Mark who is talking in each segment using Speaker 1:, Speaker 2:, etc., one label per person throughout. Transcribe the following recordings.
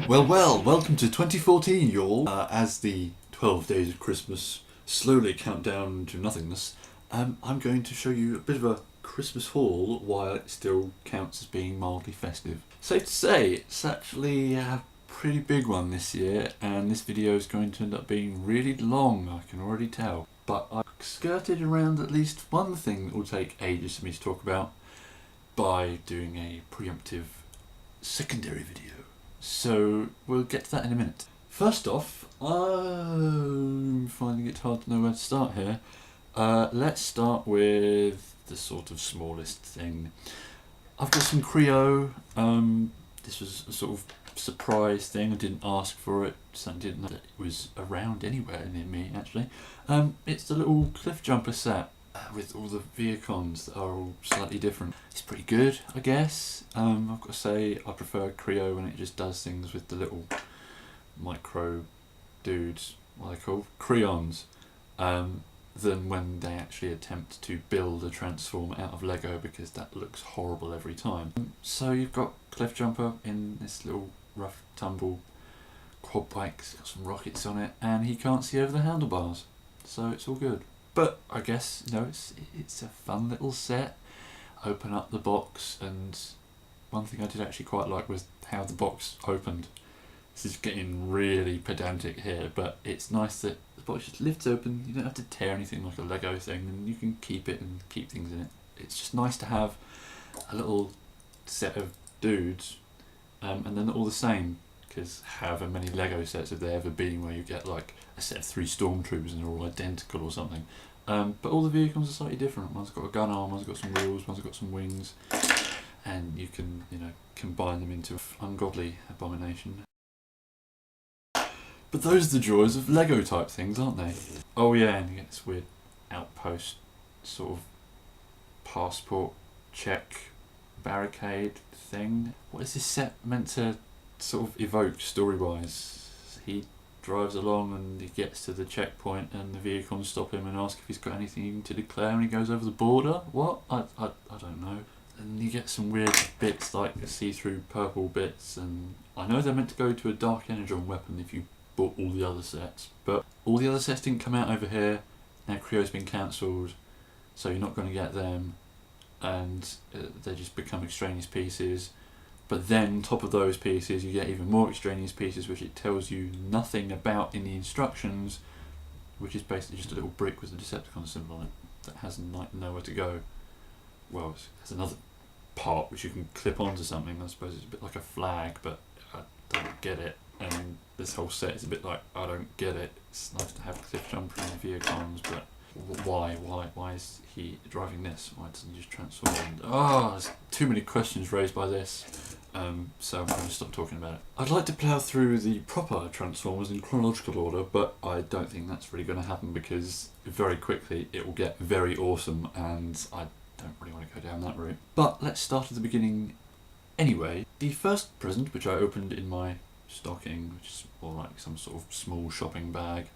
Speaker 1: Well, welcome to 2014, y'all. As the 12 days of Christmas slowly count down to nothingness, I'm going to show you a bit of a Christmas haul while it still counts as being mildly festive. Safe to say, it's actually a pretty big one this year, and this video is going to end up being really long, I can already tell. But I've skirted around at least one thing that will take ages for me to talk about by doing a preemptive secondary video. So we'll get to that in a minute. First off, I'm finding it hard to know where to start here. Let's start with the sort of smallest thing. I've got some Creo. This was a sort of surprise thing. I didn't ask for it. Certainly didn't know that it was around anywhere near me, actually. It's the little cliff jumper set with all the Viacons that are all slightly different. It's pretty good, I guess. I've got to say I prefer Creo when it just does things with the little micro dudes, what are they called? Creons, than when they actually attempt to build a transform out of Lego, because that looks horrible every time. So you've got Cliff Jumper in this little rough tumble quad bike, it's got some rockets on it, and he can't see over the handlebars, so it's all good. But I guess, you know, it's a fun little set. Open up the box, and one thing I did actually quite like was how the box opened. This is getting really pedantic here, but it's nice that the box just lifts open. You don't have to tear anything like a Lego thing, and you can keep it and keep things in it. It's just nice to have a little set of dudes, and then all the same, because however many Lego sets have there ever been where you get like a set of 3 stormtroopers and they're all identical or something. But all the vehicles are slightly different. One's got a gun arm, one's got some wheels, one's got some wings, and you can, you know, combine them into an ungodly abomination. But those are the joys of Lego type things, aren't they? Oh yeah, and you get this weird outpost sort of passport check barricade thing. What is this set meant to sort of evoke story-wise? He drives along and he gets to the checkpoint and the Viacons stop him and ask if he's got anything to declare, and he goes over the border? What? I don't know. And you get some weird bits like see-through purple bits, and I know they're meant to go to a dark energon weapon if you bought all the other sets, but all the other sets didn't come out over here. Now Creo's been cancelled, so you're not going to get them, and they just become extraneous pieces. But then on top of those pieces you get even more extraneous pieces which it tells you nothing about in the instructions, which is basically just a little brick with a Decepticon symbol on it that has nowhere to go. Well, there's another part which you can clip onto something. I suppose it's a bit like a flag, but I don't get it. And this whole set is a bit like, I don't get it. It's nice to have Cliff Jumper and Viacons, but why is he driving this? Why doesn't he just transform? There's too many questions raised by this, so I'm going to stop talking about it. I'd like to plough through the proper Transformers in chronological order, but I don't think that's really going to happen, because very quickly it will get very awesome, and I don't really want to go down that route. But let's start at the beginning anyway. The first present, which I opened in my stocking, which is more like some sort of small shopping bag,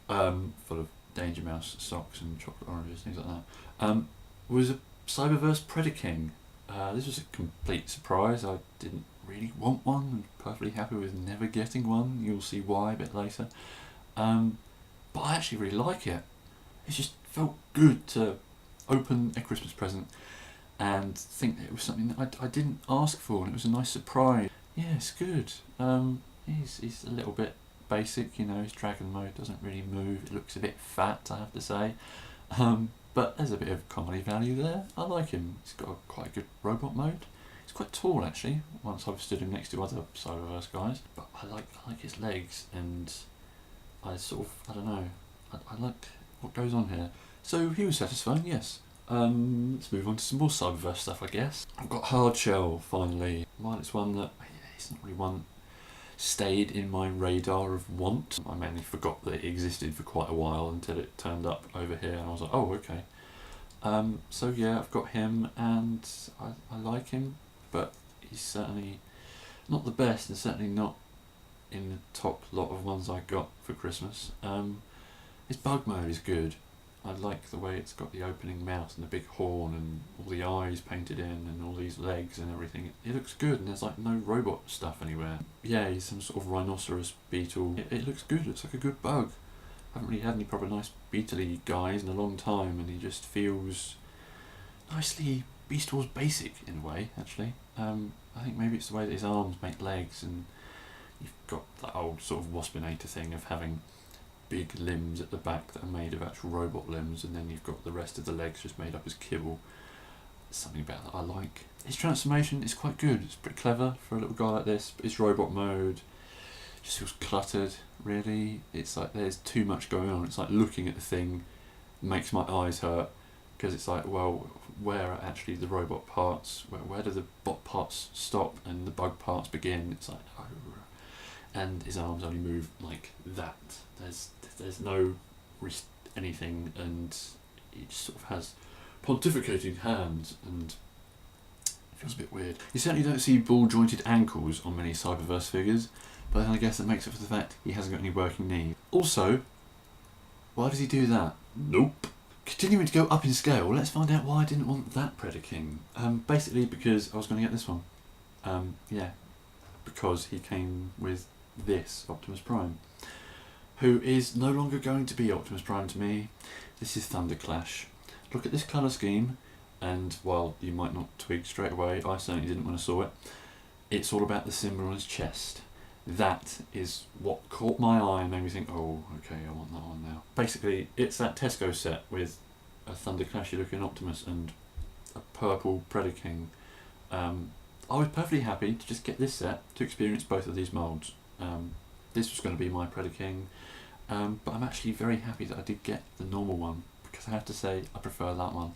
Speaker 1: full of Danger Mouse socks and chocolate oranges, things like that, was a Cyberverse Predaking. This was a complete surprise. I didn't really want one. I'm perfectly happy with never getting one. You'll see why a bit later. But I actually really like it. It just felt good to open a Christmas present and think that it was something that I didn't ask for, and it was a nice surprise. Yeah, it's good. He's a little bit basic, you know, his dragon mode doesn't really move, it looks a bit fat, I have to say, but there's a bit of comedy value there. I like him. He's got quite a good robot mode. He's quite tall actually, once I've stood him next to other Cyberverse guys, but I like his legs, and I don't know, I like what goes on here. So he was satisfying, yes. Let's move on to some more Cyberverse stuff, I guess. I've got Hard Shell finally. While it's one that, it's not really one stayed in my radar of want. I mainly forgot that it existed for quite a while until it turned up over here, and I was like, oh, okay. So yeah, I've got him, and I like him, but he's certainly not the best, and certainly not in the top lot of ones I got for Christmas. His bug mode is good. I like the way it's got the opening mouth and the big horn and all the eyes painted in and all these legs and everything. It looks good, and there's like no robot stuff anywhere. Yeah, he's some sort of rhinoceros beetle. It looks good, it looks like a good bug. I haven't really had any proper nice beetle-y guys in a long time, and he just feels nicely Beast Wars basic in a way, actually. I think maybe it's the way that his arms make legs, and you've got that old sort of Waspinator thing of having big limbs at the back that are made of actual robot limbs, and then you've got the rest of the legs just made up as kibble. There's something about that I like. His transformation is quite good, it's pretty clever for a little guy like this, but his robot mode just feels cluttered, really. It's like there's too much going on. It's like looking at the thing makes my eyes hurt, because it's like, well, where are actually the robot parts? Where do the bot parts stop and the bug parts begin? It's like, oh. And his arms only move like that. There's no anything, and he just sort of has pontificating hands, and it feels a bit weird. You certainly don't see ball-jointed ankles on many Cyberverse figures, but then I guess that makes up for the fact he hasn't got any working knee. Also, why does he do that? Nope. Continuing to go up in scale, let's find out why I didn't want that Predaking. Basically because I was going to get this one. Yeah, because he came with this Optimus Prime, who is no longer going to be Optimus Prime to me. This is Thunderclash. Look at this colour scheme, and while you might not twig straight away, I certainly didn't when I saw it, it's all about the symbol on his chest. That is what caught my eye and made me think, oh, okay, I want that one now. Basically, it's that Tesco set with a Thunderclashy looking Optimus and a purple Predaking. I was perfectly happy to just get this set to experience both of these moulds. This was going to be my Predaking, but I'm actually very happy that I did get the normal one, because I have to say I prefer that one.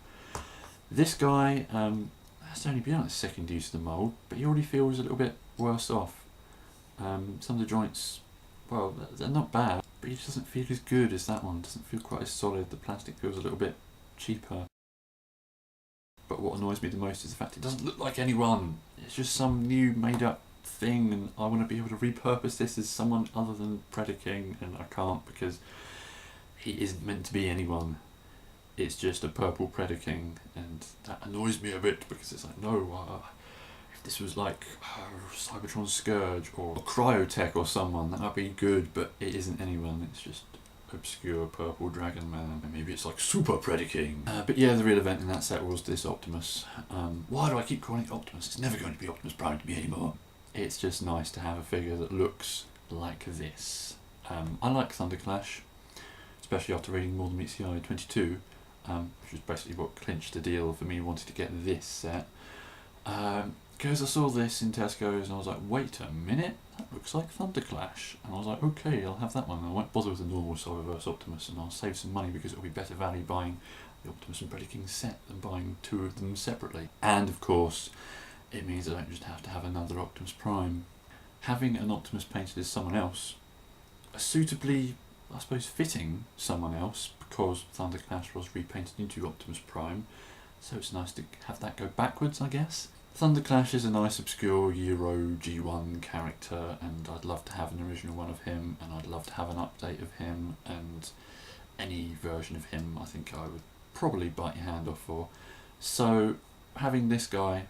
Speaker 1: This guy has only been on his second use of the mould, but he already feels a little bit worse off. Some of the joints, well, they're not bad, but he just doesn't feel as good as that one. Doesn't feel quite as solid. The plastic feels a little bit cheaper. But what annoys me the most is the fact it doesn't look like anyone. It's just some new made-up thing, and I want to be able to repurpose this as someone other than Predaking, and I can't, because he isn't meant to be anyone. It's just a purple Predaking, and that annoys me a bit, because it's like, no, if this was like Cybertron Scourge or Cryotech or someone, that would be good, but it isn't anyone. It's just obscure purple Dragon Man. And maybe it's like Super Predaking. But yeah, the real event in that set was this Optimus. Why do I keep calling it Optimus? It's never going to be Optimus Prime to me anymore. It's just nice to have a figure that looks like this. I like Thunderclash, especially after reading More Than Meets the Eye 22, which is basically what clinched the deal for me wanting to get this set. Because I saw this in Tesco's and I was like, wait a minute, that looks like Thunderclash. And I was like, okay, I'll have that one. And I won't bother with the normal Cyberverse Optimus, and I'll save some money because it'll be better value buying the Optimus and Predaking set than buying two of them separately. And of course, it means I don't just have to have another Optimus Prime. Having an Optimus painted as someone else, a suitably, I suppose, fitting someone else, because Thunderclash was repainted into Optimus Prime, so it's nice to have that go backwards, I guess. Thunderclash is a nice obscure Euro G1 character, and I'd love to have an original one of him, and I'd love to have an update of him, and any version of him I think I would probably bite your hand off for. So having this guy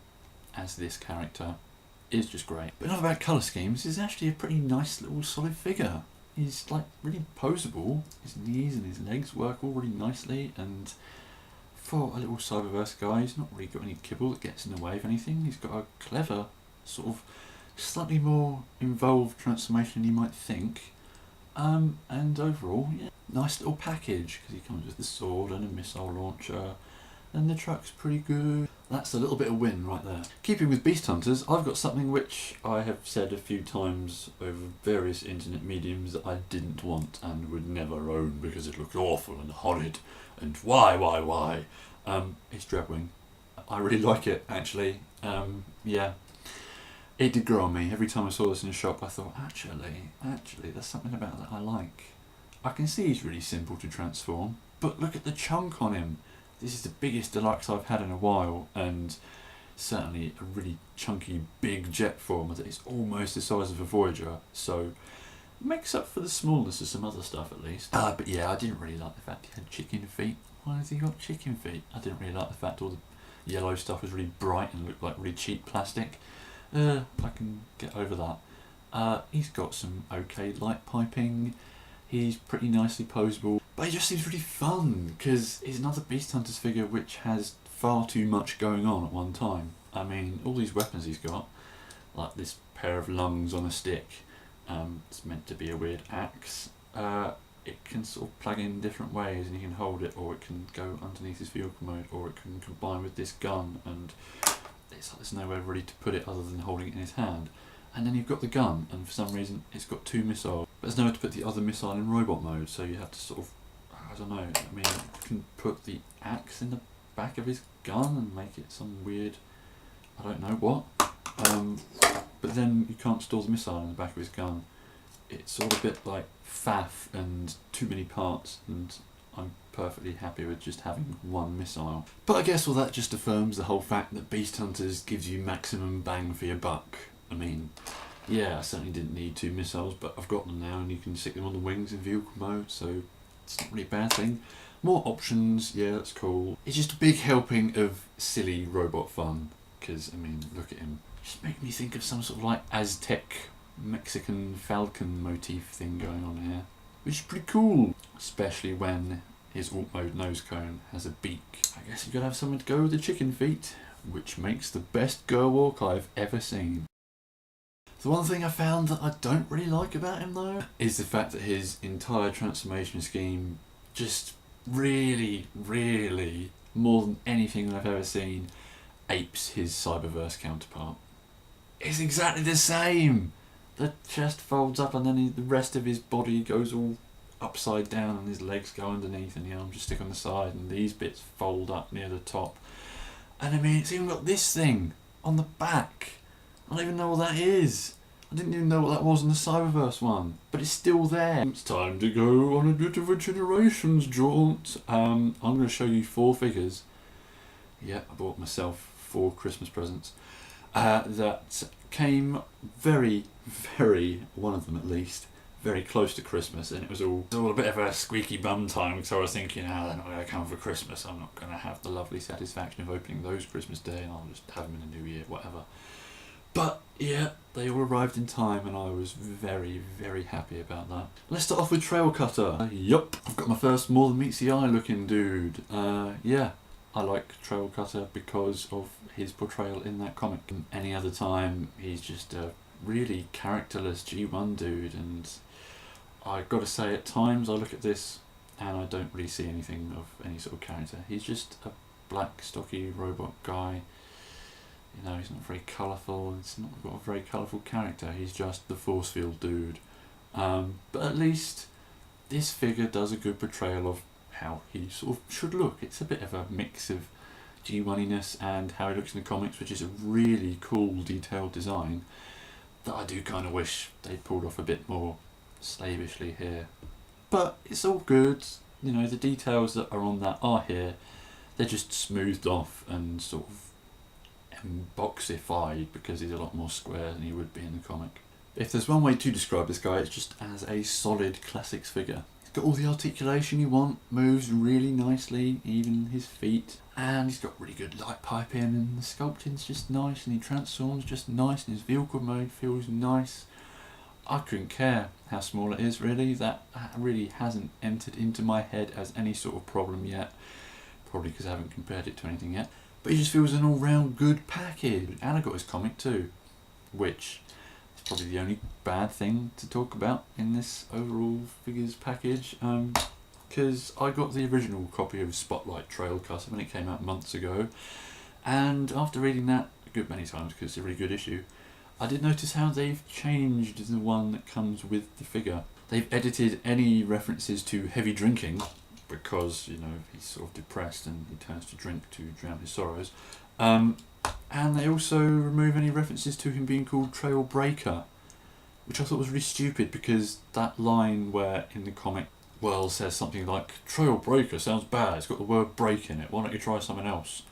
Speaker 1: as this character is just great. But not about colour schemes, he's actually a pretty nice little solid figure. He's like really poseable, his knees and his legs work all really nicely, and for a little Cyberverse guy, he's not really got any kibble that gets in the way of anything. He's got a clever, sort of slightly more involved transformation than you might think. And overall, yeah, nice little package, because he comes with the sword and a missile launcher, and the truck's pretty good. That's a little bit of win right there. Keeping with Beast Hunters, I've got something which I have said a few times over various internet mediums that I didn't want and would never own because it looked awful and horrid. And why? It's Dreadwing. I really like it, actually. Yeah. It did grow on me. Every time I saw this in a shop, I thought, actually, there's something about that I like. I can see he's really simple to transform, but look at the chunk on him. This is the biggest deluxe I've had in a while, and certainly a really chunky, big jet form that is almost the size of a Voyager, so it makes up for the smallness of some other stuff at least. But yeah, I didn't really like the fact he had chicken feet. Why has he got chicken feet? I didn't really like the fact all the yellow stuff was really bright and looked like really cheap plastic. I can get over that. He's got some okay light piping. He's pretty nicely posable. But he just seems really fun, because he's another Beast Hunters figure which has far too much going on at one time. I mean, all these weapons he's got, like this pair of lungs on a stick, it's meant to be a weird axe. It can sort of plug in different ways, and you can hold it, or it can go underneath his vehicle mode, or it can combine with this gun, and it's like there's nowhere really to put it other than holding it in his hand. And then you've got the gun, and for some reason it's got 2 missiles, but there's nowhere to put the other missile in robot mode, so you have to sort of, I don't know, I mean, you can put the axe in the back of his gun and make it some weird, I don't know what, but then you can't store the missile in the back of his gun. It's all a bit like faff and too many parts, and I'm perfectly happy with just having 1 missile. But I guess all that just affirms the whole fact that Beast Hunters gives you maximum bang for your buck. I mean, yeah, I certainly didn't need 2 missiles, but I've got them now, and you can stick them on the wings in vehicle mode, so it's not really a bad thing. More options, yeah, that's cool. It's just a big helping of silly robot fun, because, I mean, look at him. Just make me think of some sort of like Aztec Mexican falcon motif thing going on here, which is pretty cool, especially when his alt mode nose cone has a beak. I guess you've got to have something to go with the chicken feet, which makes the best Gerwalk I've ever seen. The one thing I found that I don't really like about him though is the fact that his entire transformation scheme just really, more than anything I've ever seen, apes his Cyberverse counterpart. It's exactly the same! The chest folds up, and then the rest of his body goes all upside down, and his legs go underneath, and the arms just stick on the side, and these bits fold up near the top. And I mean, it's even got this thing on the back. I don't even know what that is. I didn't even know what that was in the Cyberverse one, but it's still there. It's time to go on a bit of a generations jaunt. I'm going to show you 4 figures. Yeah, I bought myself 4 Christmas presents. That came very, one of them at least, very close to Christmas, and it was all a bit of a squeaky bum time, so I was thinking, they're not going to come for Christmas, I'm not going to have the lovely satisfaction of opening those Christmas Day, and I'll just have them in the new year, whatever. But yeah, they all arrived in time, and I was very, happy about that. Let's start off with Trail Cutter. Yup, I've got my first more than meets the eye looking dude. Yeah, I like Trail Cutter because of his portrayal in that comic. Any other time, he's just a really characterless G1 dude, and I've got to say, at times I look at this and I don't really see anything of any sort of character. He's just a black, stocky robot guy. You know, he's not very colourful, it's not got a very colourful character, he's just the force field dude. But at least this figure does a good portrayal of how he sort of should look. It's a bit of a mix of G1-iness and how he looks in the comics, which is a really cool detailed design that I do kind of wish they pulled off a bit more slavishly here. But it's all good, you know, the details that are on that are here, they're just smoothed off and sort of boxified because he's a lot more square than he would be in the comic. If there's one way to describe this guy, it's just as a solid classics figure. He's got all the articulation you want, moves really nicely, even his feet, and he's got really good light piping, and the sculpting's just nice, and he transforms just nice, and his vehicle mode feels nice. I couldn't care how small it is, really. That really hasn't entered into my head as any sort of problem yet, probably because I haven't compared it to anything yet. But he just feels an all-round good package. And I got his comic too, which is probably the only bad thing to talk about in this overall figures package. Because I got the original copy of Spotlight Trail Cutter when it came out months ago, and after reading that a good many times because it's a really good issue, I did notice how they've changed the one that comes with the figure. They've edited any references to heavy drinking, because, you know, he's sort of depressed and he turns to drink to drown his sorrows. And they also remove any references to him being called Trail Breaker, which I thought was really stupid, because that line where in the comic Wells says something like, Trail Breaker sounds bad, it's got the word break in it, why don't you try something else?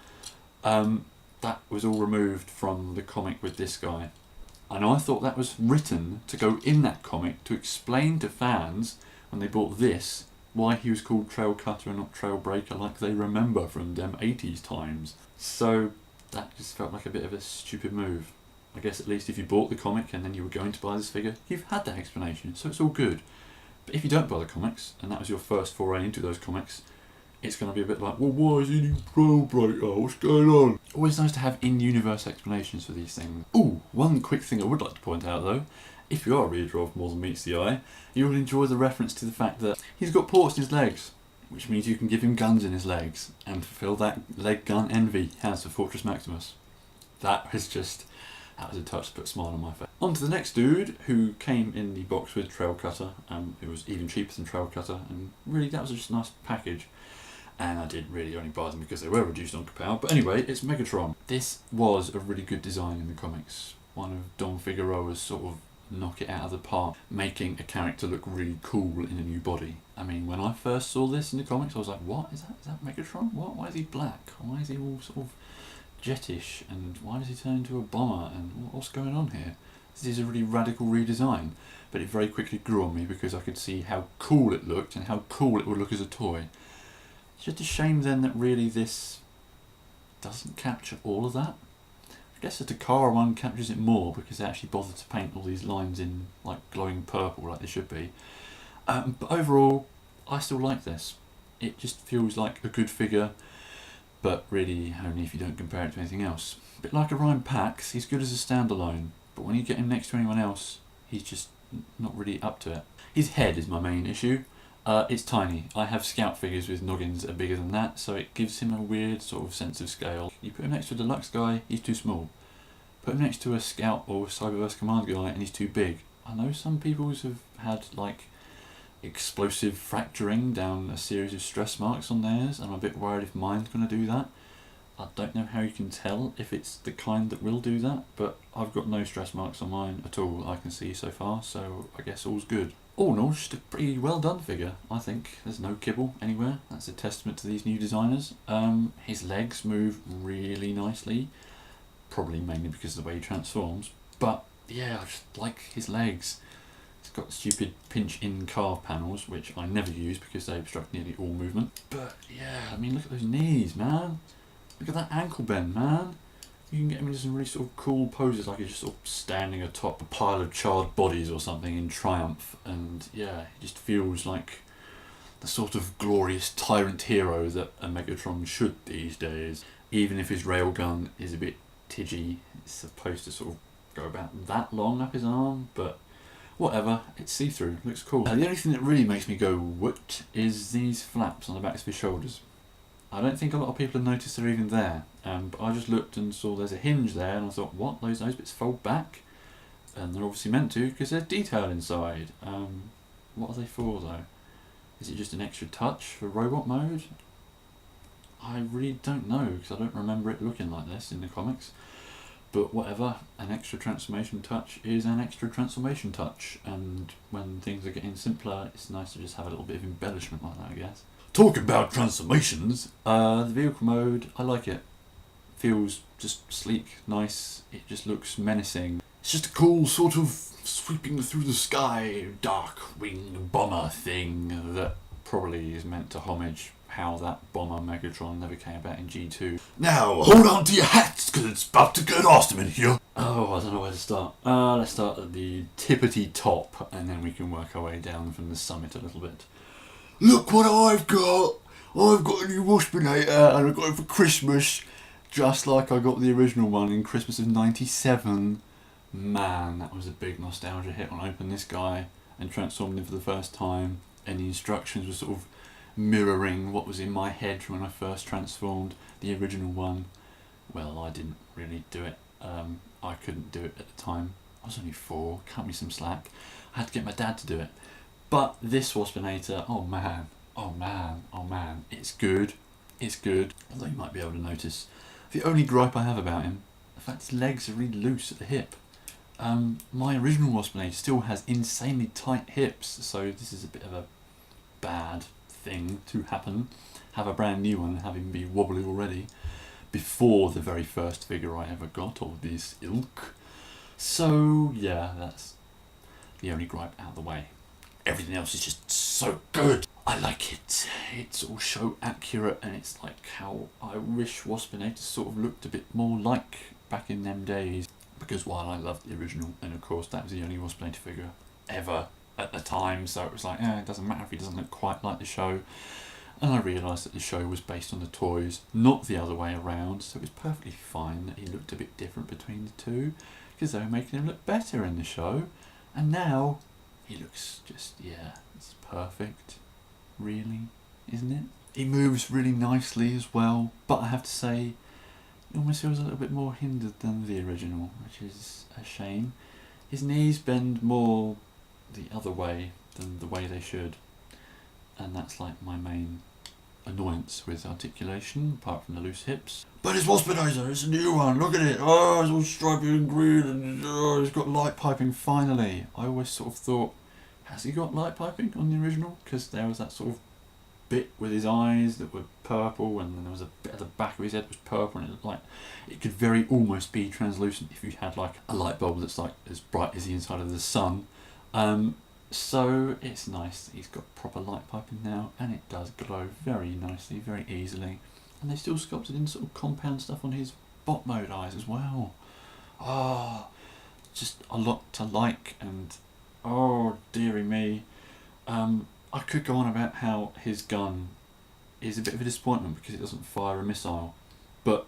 Speaker 1: That was all removed from the comic with this guy. And I thought that was written to go in that comic to explain to fans when they bought this why he was called Trail Cutter and not Trail Breaker like they remember from them 80s times. So that just felt like a bit of a stupid move. I guess at least if you bought the comic and then you were going to buy this figure, you've had that explanation, so it's all good. But if you don't buy the comics, and that was your first foray into those comics, it's going to be a bit like, well, why is he in Trail Breaker? What's going on? Always nice to have in-universe explanations for these things. Ooh, one quick thing I would like to point out though, if you are a reader of More Than Meets the Eye, you will enjoy the reference to the fact that he's got ports in his legs, which means you can give him guns in his legs and fulfill that leg gun envy he has for Fortress Maximus. That was a touch to put a smile on my face. On to the next dude, who came in the box with Trail Cutter, who was even cheaper than Trail Cutter, and really that was just a nice package. And I did really only buy them because they were reduced on Kapow. But anyway, it's Megatron. This was a really good design in the comics. One of Don Figueroa's sort of knock it out of the park, making a character look really cool in a new body. I mean, when I first saw this in the comics, I was like, what? Is that Megatron? What? Why is he black? Why is he all sort of jetish? And why does he turn into a bomber? And what's going on here? This is a really radical redesign. But it very quickly grew on me because I could see how cool it looked and how cool it would look as a toy. It's just a shame then that really this doesn't capture all of that. I guess the Takara one captures it more because they actually bothered to paint all these lines in like glowing purple like they should be. But overall, I still like this. It just feels like a good figure, but really only if you don't compare it to anything else. A bit like Orion Pax, he's good as a standalone, but when you get him next to anyone else, he's just not really up to it. His head is my main issue. It's tiny. I have Scout figures with noggins that are bigger than that, so it gives him a weird sort of sense of scale. You put him next to a deluxe guy, he's too small. Put him next to a Scout or Cyberverse Command guy and he's too big. I know some people have had like explosive fracturing down a series of stress marks on theirs, and I'm a bit worried if mine's going to do that. I don't know how you can tell if it's the kind that will do that, but I've got no stress marks on mine at all I can see so far, so I guess all's good. All in all, just a pretty well done figure, I think. There's no kibble anywhere. That's a testament to these new designers. His legs move really nicely, probably mainly because of the way he transforms, but yeah, I just like his legs. It's got stupid pinch-in carve panels, which I never use because they obstruct nearly all movement. But yeah, I mean, look at those knees, man. Look at that ankle bend, man. You can get him into some really sort of cool poses, like he's just sort of standing atop a pile of charred bodies or something in triumph. And yeah, he just feels like the sort of glorious tyrant hero that a Megatron should these days. Even if his railgun is a bit tidgy, it's supposed to sort of go about that long up his arm, but whatever, it's see-through, looks cool. The only thing that really makes me go what is these flaps on the backs of his shoulders. I don't think a lot of people have noticed they're even there, but I just looked and saw there's a hinge there and I thought, what, those bits fold back? And they're obviously meant to because there's detail inside. What are they for though? Is it just an extra touch for robot mode? I really don't know because I don't remember it looking like this in the comics. But whatever, an extra transformation touch is an extra transformation touch, and when things are getting simpler, it's nice to just have a little bit of embellishment like that, I guess. Talking about transformations, the vehicle mode, I like it. Feels just sleek, nice, it just looks menacing. It's just a cool sort of sweeping through the sky, dark wing bomber thing that probably is meant to homage how that bomber Megatron never came about in G2. Now, hold on to your hats, because it's about to get awesome in here. Oh, I don't know where to start. Let's start at the tippity top, and then we can work our way down from the summit a little bit. Look what I've got! I've got a new Waspinator, and I got it for Christmas, just like I got the original one in Christmas of '97. Man, that was a big nostalgia hit when I opened this guy and transformed him for the first time, and the instructions were sort of mirroring what was in my head when I first transformed the original one. Well, I didn't really do it. I couldn't do it at the time. I was only 4, cut me some slack. I had to get my dad to do it. But this Waspinator, oh man, oh man, oh man, it's good. It's good. Although you might be able to notice the only gripe I have about him, the fact his legs are really loose at the hip. My original Waspinator still has insanely tight hips, so this is a bit of a bad thing to happen. Have a brand new one and have him be wobbly already before the very first figure I ever got of this ilk. So yeah, that's the only gripe out of the way. Everything else is just so good. I like it. It's all so accurate, and it's like how I wish Waspinator sort of looked a bit more like back in them days. Because while I loved the original, and of course that was the only Waspinator figure ever at the time, so it was like, it doesn't matter if he doesn't look quite like the show. And I realised that the show was based on the toys, not the other way around, so it was perfectly fine that he looked a bit different between the two, because they were making him look better in the show. And now he looks just, it's perfect, really, isn't it? He moves really nicely as well, but I have to say, he almost feels a little bit more hindered than the original, which is a shame. His knees bend more the other way than the way they should, and that's like my main annoyance with articulation, apart from the loose hips. But it's Waspinator, it's a new one, look at it, it's all stripy and green, and it's got light piping finally. I always sort of thought, has he got light piping on the original? Because there was that sort of bit with his eyes that were purple, and then there was a bit at the back of his head was purple, and it looked like it could very almost be translucent if you had like a light bulb that's like as bright as the inside of the sun. So it's nice that he's got proper light piping now, and it does glow very nicely, very easily. And they still sculpted in sort of compound stuff on his bot mode eyes as well. Just a lot to like, and dearie me. I could go on about how his gun is a bit of a disappointment because it doesn't fire a missile, but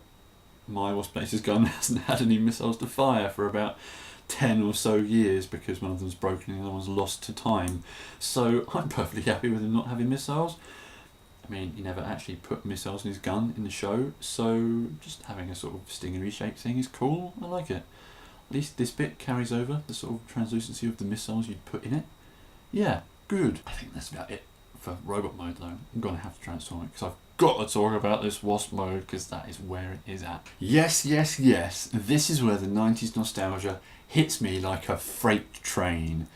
Speaker 1: my Waspinator's gun hasn't had any missiles to fire for about 10 or so years because one of them's broken and the other one's lost to time. So I'm perfectly happy with him not having missiles. I mean, he never actually put missiles in his gun in the show, so just having a sort of stingery shaped thing is cool. I like it. At least this bit carries over the sort of translucency of the missiles you'd put in it. Yeah, good. I think that's about it for robot mode though. I'm going to have to transform it because I've got to talk about this Wasp mode because that is where it is at. Yes, yes, yes. This is where the 90s nostalgia hits me like a freight train.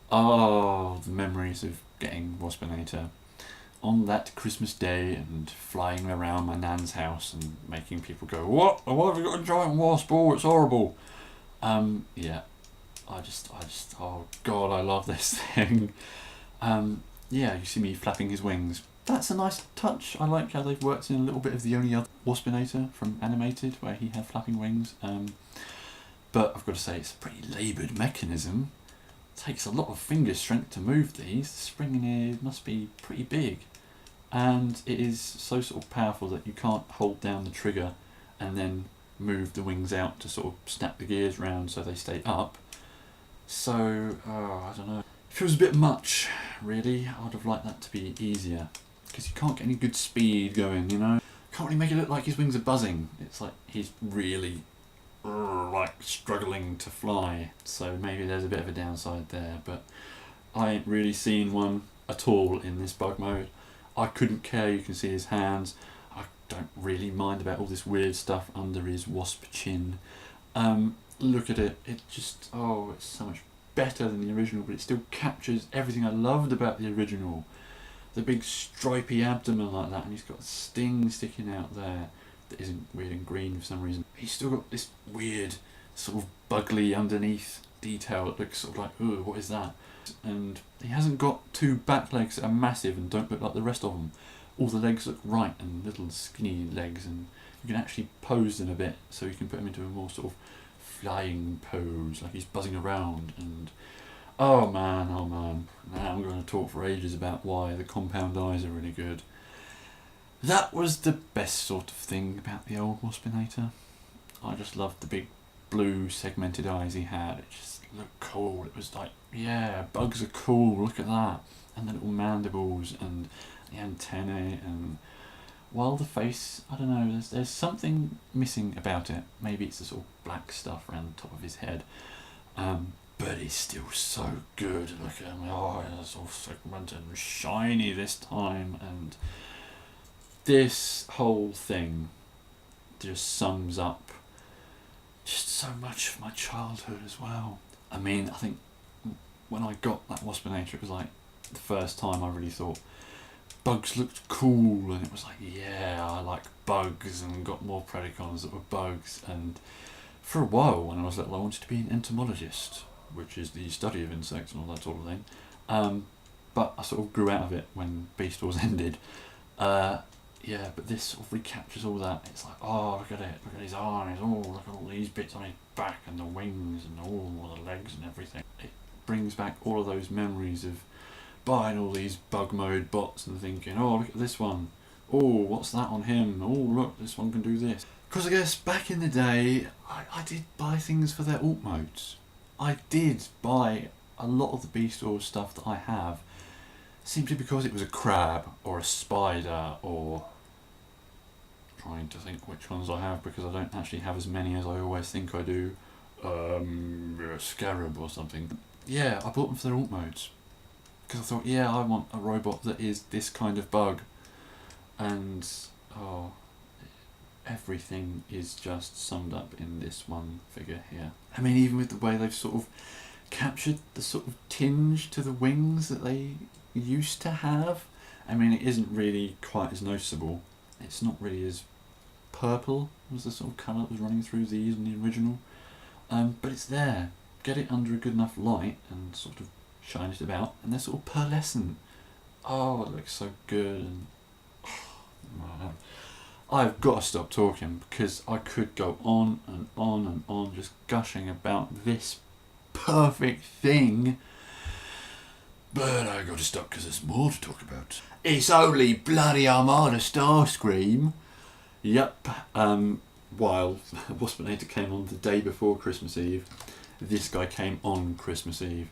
Speaker 1: The memories of getting Waspinator on that Christmas day and flying around my nan's house and making people go, what? Why have you got a giant wasp? Oh, it's horrible. Yeah. I just, oh god, I love this thing. Yeah, you see me flapping his wings. That's a nice touch. I like how they've worked in a little bit of the only other Waspinator from Animated, where he had flapping wings. But I've got to say, it's a pretty laboured mechanism. It takes a lot of finger strength to move these. The spring in here must be pretty big. And it is so sort of powerful that you can't hold down the trigger and then move the wings out to sort of snap the gears round so they stay up. So, I don't know. It feels a bit much, really. I would have liked that to be easier. Because you can't get any good speed going, you know? Can't really make it look like his wings are buzzing. It's like he's really, like, struggling to fly. So maybe there's a bit of a downside there. But I ain't really seen one at all in this bug mode. I couldn't care. You can see his hands. I don't really mind about all this weird stuff under his wasp chin. Look at it, it just, it's so much better than the original, but it still captures everything I loved about the original. The big stripy abdomen like that, and he's got a sting sticking out there that isn't weird and green for some reason. He's still got this weird sort of bugly underneath detail that looks sort of like, ooh, what is that? And he hasn't got two back legs that are massive and don't look like the rest of them. All the legs look right and little skinny legs, and you can actually pose them a bit so you can put him into a more sort of flying pose, like he's buzzing around. And oh man, now I'm going to talk for ages about why the compound eyes are really good. That was the best sort of thing about the old Waspinator. I just loved the big blue segmented eyes he had. It just looked cool. It was like, yeah, bugs are cool, look at that. And the little mandibles and the antennae, and while the face, I don't know, there's something missing about it. Maybe it's the sort of black stuff around the top of his head. But it's still so good. Look at him, it's all segmented and shiny this time. And this whole thing just sums up just so much of my childhood as well. I mean, I think when I got that Waspinator, it was like the first time I really thought bugs looked cool, and it was like, yeah, I like bugs, and got more Predacons that were bugs. And for a while when I was little, I wanted to be an entomologist, which is the study of insects and all that sort of thing. but I sort of grew out of it when Beast Wars ended. Yeah, but this sort of recaptures all that. It's like, oh, look at his eyes, oh, look at all these bits on his back and the wings and all the legs and everything. It brings back all of those memories of buying all these bug mode bots and thinking, oh, look at this one, oh, what's that on him, oh, look, this one can do this. Because I guess back in the day, I did buy things for their alt modes. I did buy a lot of the Beast Wars stuff that I have, simply because it was a crab or a spider, or trying to think which ones I have because I don't actually have as many as I always think I do. A scarab or something. Yeah, I bought them for their alt modes because I thought, yeah, I want a robot that is this kind of bug, and oh, everything is just summed up in this one figure here. I mean, even with the way they've sort of captured the sort of tinge to the wings that they used to have. I mean, it isn't really quite as noticeable. It's not really as purple as the sort of colour that was running through these in the original. But it's there. Get it under a good enough light and sort of shine it about, and they're sort of pearlescent. Oh, it looks so good. And oh, I've got to stop talking because I could go on and on and on just gushing about this perfect thing. But I got to stop because there's more to talk about. It's only bloody Armada Starscream. Yep. While Waspinator came on the day before Christmas Eve, this guy came on Christmas Eve.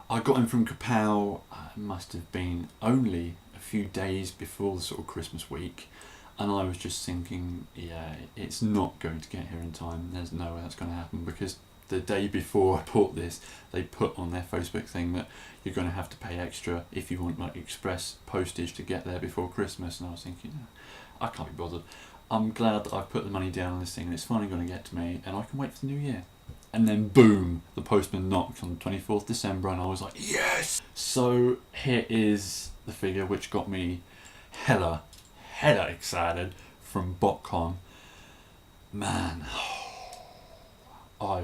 Speaker 1: I got him from Kapow. It must have been only a few days before the sort of Christmas week, and I was just thinking, yeah, it's not going to get here in time. There's no way that's going to happen, because the day before I bought this, they put on their Facebook thing that you're going to have to pay extra if you want like express postage to get there before Christmas. And I was thinking, I can't be bothered. I'm glad that I've put the money down on this thing and it's finally going to get to me and I can wait for the new year. And then boom, the postman knocked on the 24th December and I was like, yes! So here is the figure which got me hella excited from BotCon. Man, I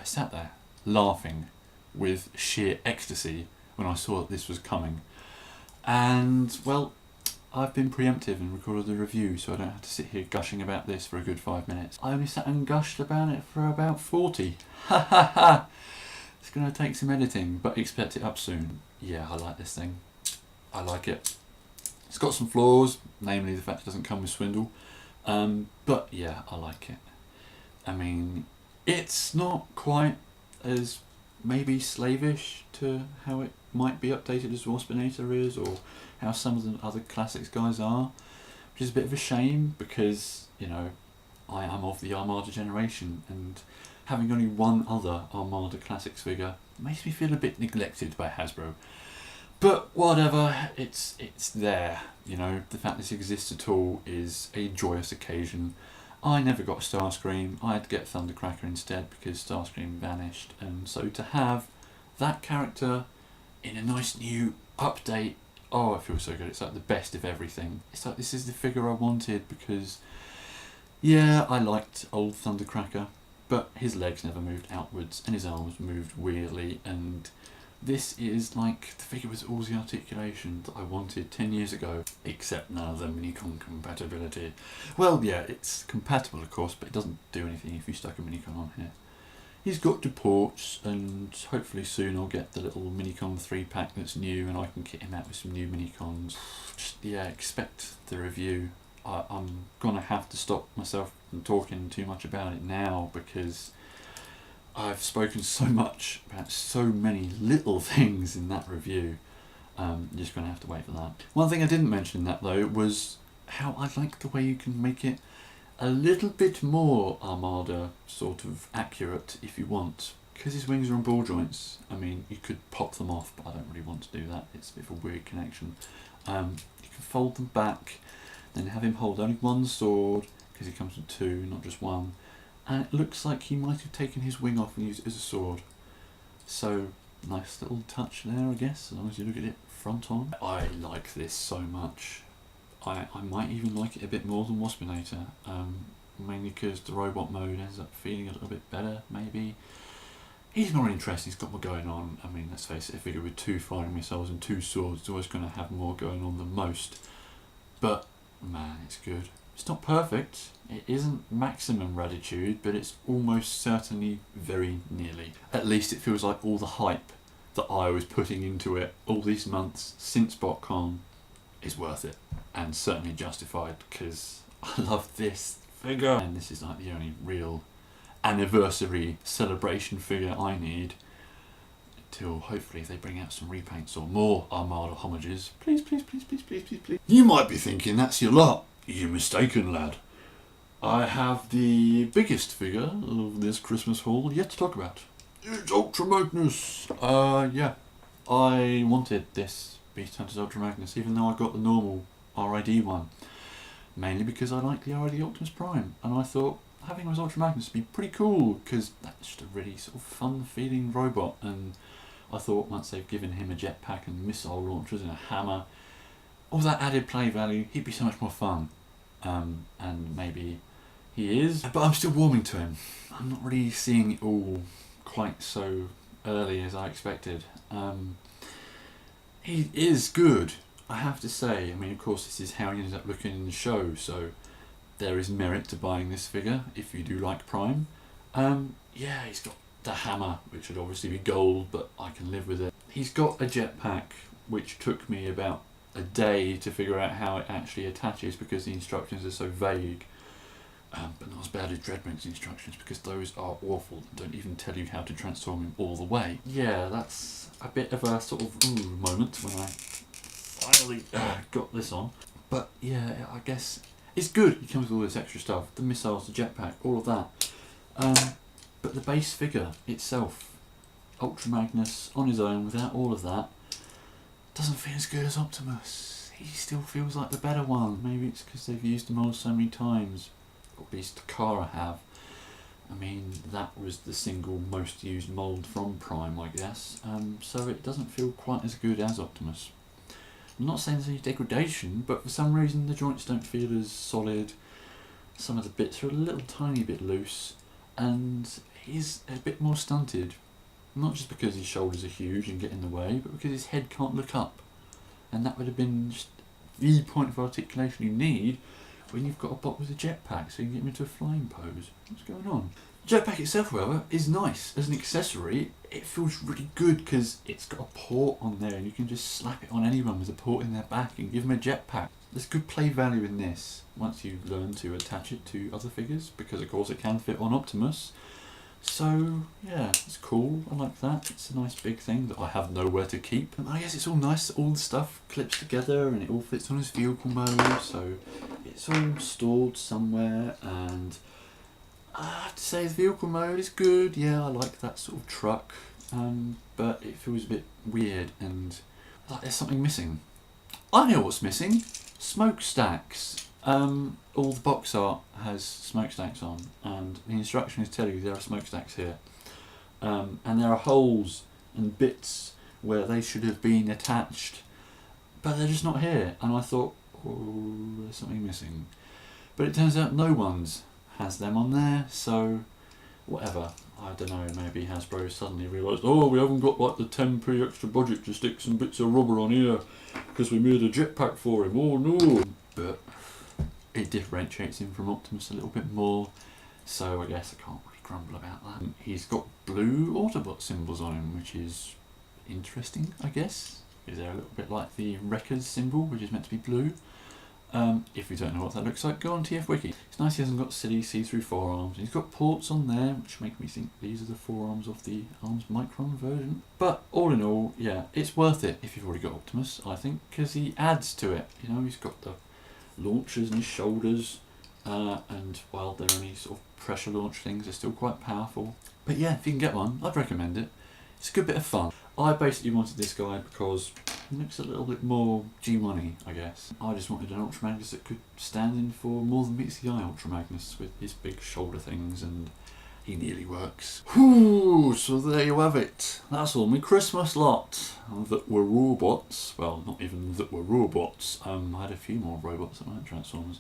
Speaker 1: sat there laughing with sheer ecstasy when I saw that this was coming. And well, I've been preemptive and recorded the review, so I don't have to sit here gushing about this for a good 5 minutes. I only sat and gushed about it for about 40. Ha ha ha! It's going to take some editing, but expect it up soon. Yeah, I like this thing. I like it. It's got some flaws, namely the fact it doesn't come with Swindle. But yeah, I like it. I mean, it's not quite as maybe slavish to how it might be updated as Waspinator is, or how some of the other classics guys are, which is a bit of a shame because, you know, I am of the Armada generation, and having only one other Armada Classics figure makes me feel a bit neglected by Hasbro. But whatever, it's there, you know. The fact this exists at all is a joyous occasion. I never got Starscream. I had to get Thundercracker instead because Starscream vanished, and so to have that character in a nice new update, oh, it feels so good. It's like the best of everything. It's like this is the figure I wanted because, yeah, I liked old Thundercracker, but his legs never moved outwards and his arms moved weirdly, and this is like the figure with all the articulation that I wanted 10 years ago, except none of the Minicon compatibility. Well, yeah, it's compatible of course, but it doesn't do anything if you stuck a Minicon on here. He's got deports, and hopefully soon I'll get the little Minicon 3-pack that's new and I can kit him out with some new Minicons. Just, yeah, expect the review. I'm gonna have to stop myself from talking too much about it now because I've spoken so much about so many little things in that review. I'm just going to have to wait for that. One thing I didn't mention in that though was how I like the way you can make it a little bit more Armada sort of accurate if you want. Because his wings are on ball joints, I mean, you could pop them off, but I don't really want to do that. It's a bit of a weird connection. You can fold them back, then have him hold only one sword, because he comes with two, not just one. And it looks like he might have taken his wing off and used it as a sword. So, nice little touch there, I guess, as long as you look at it front on. I like this so much. I might even like it a bit more than Waspinator, mainly because the robot mode ends up feeling a little bit better, maybe. he's more interesting, he's got more going on. I mean, let's face it, a figure with 2 firing missiles and 2 swords is always going to have more going on than most. But, man, it's good. It's not perfect, it isn't maximum Raditude, but it's almost certainly very nearly. At least it feels like all the hype that I was putting into it all these months since BotCon is worth it, and certainly justified, because I love this figure, and this is like the only real anniversary celebration figure I need until hopefully they bring out some repaints or more Armada homages. Please, please, please, please, please, please, please. You might be thinking that's your lot. You're mistaken, lad. I have the biggest figure of this Christmas haul yet to talk about. It's Ultra Magnus. Yeah, I wanted this Beast Hunters Ultra Magnus, even though I got the normal RID one, mainly because I like the RID Optimus Prime, and I thought having him as Ultra Magnus would be pretty cool, because that's just a really sort of fun feeling robot, and I thought once they've given him a jetpack and missile launchers and a hammer, all that added play value, he'd be so much more fun. And maybe he is, but I'm still warming to him. I'm not really seeing it all quite so early as I expected. He is good, I have to say. I mean, of course, this is how he ended up looking in the show, so there is merit to buying this figure if you do like Prime. Yeah, he's got the hammer, which would obviously be gold, but I can live with it. He's got a jetpack, which took me about a day to figure out how it actually attaches, because the instructions are so vague. But not as bad as Dreadwink's instructions, because those are awful and don't even tell you how to transform him all the way. Yeah, that's a bit of a sort of ooh moment when I finally got this on. But yeah, I guess it's good. It comes with all this extra stuff, the missiles, the jetpack, all of that. But the base figure itself, Ultra Magnus on his own, without all of that, doesn't feel as good as Optimus. He still feels like the better one. Maybe it's because they've used the mold so many times. Or at least Takara have. I mean, that was the single most used mould from Prime, I guess. So it doesn't feel quite as good as Optimus. I'm not saying there's any degradation, but for some reason the joints don't feel as solid. Some of the bits are a little tiny bit loose, and he's a bit more stunted. Not just because his shoulders are huge and get in the way, but because his head can't look up. And that would have been just the point of articulation you need when you've got a bot with a jetpack, so you can get him into a flying pose. What's going on? The jetpack itself, however, is nice. As an accessory, it feels really good because it's got a port on there and you can just slap it on anyone with a port in their back and give them a jetpack. There's good play value in this once you learn to attach it to other figures, because of course it can fit on Optimus. So yeah, it's cool, I like that. It's a nice big thing that I have nowhere to keep. And I guess it's all nice, all the stuff clips together and it all fits on his vehicle mode, so it's all stored somewhere. And I have to say the vehicle mode is good, yeah, I like that sort of truck, but it feels a bit weird and like there's something missing. I know what's missing, smokestacks. All the box art has smokestacks on, and the instructions tell you there are smokestacks here. And there are holes and bits where they should have been attached, but they're just not here. And I thought, oh, there's something missing. But it turns out no one's has them on there, so whatever. I don't know, maybe Hasbro suddenly realised, oh, we haven't got like the 10p extra budget to stick some bits of rubber on here because we made a jetpack for him, oh no. But it differentiates him from Optimus a little bit more, so I guess I can't really grumble about that. He's got blue Autobot symbols on him, which is interesting, I guess. Is there a little bit like the Wreckers symbol, which is meant to be blue? If you don't know what that looks like, go on TF Wiki. It's nice he hasn't got silly see-through forearms. He's got ports on there, which make me think these are the forearms of the Arms Micron version. But all in all, yeah, it's worth it if you've already got Optimus, I think, because he adds to it. You know, he's got the launchers in his shoulders, and while they're only sort of pressure launch things, they're still quite powerful. But yeah, if you can get one, I'd recommend it. It's a good bit of fun. I basically wanted this guy because he looks a little bit more G1-y, I guess. I just wanted an Ultra Magnus that could stand in for more than meets the eye Ultra Magnus with his big shoulder things, and he nearly works. Whew, so there you have it. That's all my Christmas lot that were robots. Well, not even that were robots. I had a few more robots that weren't Transformers.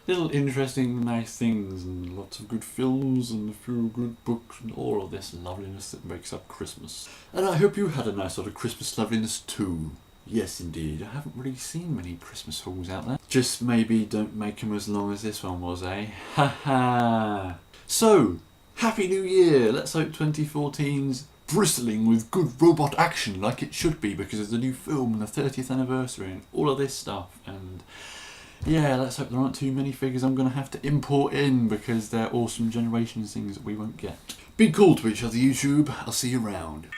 Speaker 1: little interesting, nice things, and lots of good films, and a few good books, and all of this loveliness that makes up Christmas. And I hope you had a nice sort of Christmas loveliness too. Yes, indeed. I haven't really seen many Christmas hauls out there. Just maybe don't make them as long as this one was, eh? Ha ha! So, Happy New Year! Let's hope 2014's bristling with good robot action like it should be because of the new film and the 30th anniversary and all of this stuff. And yeah, let's hope there aren't too many figures I'm going to have to import in because they're awesome Generations things that we won't get. Be cool to each other, YouTube. I'll see you around.